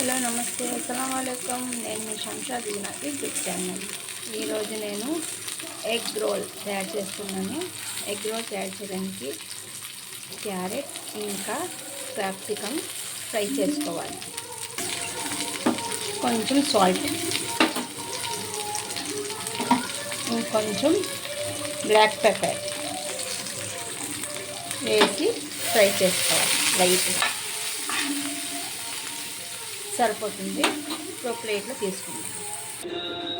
Hello నమస్తే అస్సలాముఅలైకుం. నేను మీ శంషాద్ నా యూట్యూబ్ ఛానల్. ఈరోజు నేను ఎగ్ రోల్ తయారు చేస్తున్నాను. ఎగ్ రోల్ తయారు చేయడానికి క్యారెట్ ఇంకా క్యాప్సికమ్ ఫ్రై చేసుకోవాలి. కొంచెం సాల్ట్, ఇంకొంచెం బ్లాక్ పెప్పర్ వేసి ఫ్రై చేసుకోవాలి. లైట్గా సరిపోతుంది. ఒక ప్లేట్లో తీసుకుందాం.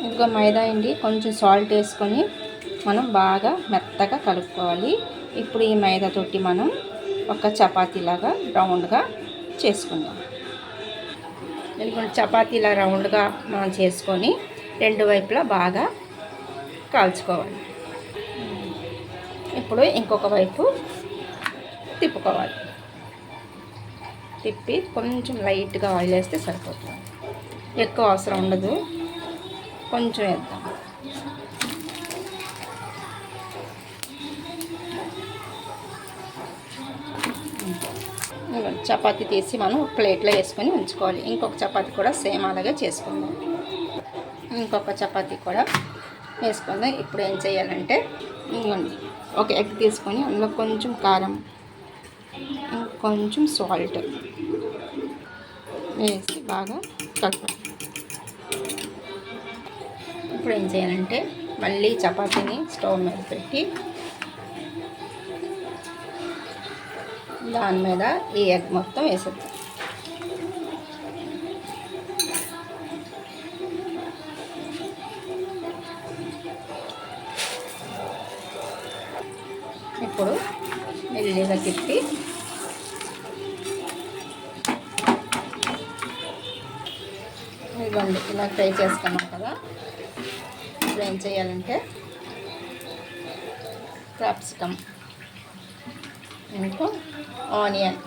ఇదిగో మైదా అండి, కొంచెం సాల్ట్ వేసుకొని మనం బాగా మెత్తగా కలుపుకోవాలి. ఇప్పుడు ఈ మైదా తోటి మనం ఒక చపాతీలాగా రౌండ్గా చేసుకుందాం. ఎందుకంటే చపాతీలా రౌండ్గా మనం చేసుకొని రెండు వైపులా బాగా కాల్చుకోవాలి. ఇప్పుడు ఇంకొక వైపు తిప్పుకోవాలి. తిప్పి కొంచెం లైట్గా ఆయిల్ వేస్తే సరిపోతుంది. ఎక్కువ అవసరం ఉండదు, కొంచెం వేద్దాం. చపాతీ తీసి మనం ప్లేట్లో వేసుకొని ఉంచుకోవాలి. ఇంకొక చపాతీ కూడా సేమ్ అలాగే చేసుకుందాం. ఇంకొక చపాతీ కూడా వేసుకుందాం. ఇప్పుడు ఏం చేయాలంటే ఒక ఎగ్ తీసుకొని అందులో కొంచెం కారం, కొంచెం సాల్ట్ వేసి బాగా కలపాలి. ఇప్పుడు ఏం చేయాలంటే మళ్ళీ చపాతీని స్టవ్ మీద పెట్టి దాని మీద ఈ ఎగ్ మొత్తం వేసేద్దాం. ఇప్పుడు మెల్లిగా తిప్పి ఇవ్వండి. ఇలా ఫ్రై చేసుకున్నాం కదా. ఇప్పుడు ఏం చేయాలంటే క్యాప్సికమ్, ఇంకా ఆనియన్,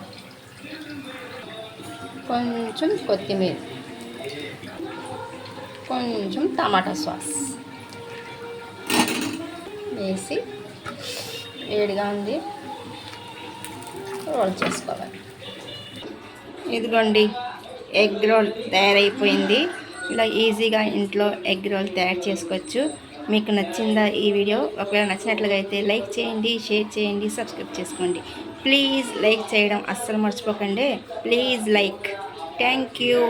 కొంచెం కొత్తిమీర, కొంచెం టమాటా సాస్ వేసి వేడిగా ఉంది రోల్ చేసుకోవాలి. ఇదిగోండి, ఎగ్ రోల్ తయారైపోయింది. ఇలా ఈజీగా ఇంట్లో ఎగ్ రోల్ తయారు చేసుకోవచ్చు. మీకు నచ్చిందా ఈ వీడియో? ఒకవేళ నచ్చినట్లుగా అయితే లైక్ చేయండి, షేర్ చేయండి, సబ్స్క్రైబ్ చేసుకోండి. ప్లీజ్ లైక్ చేయడం అస్సలు మర్చిపోకండి. Please like. Thank you.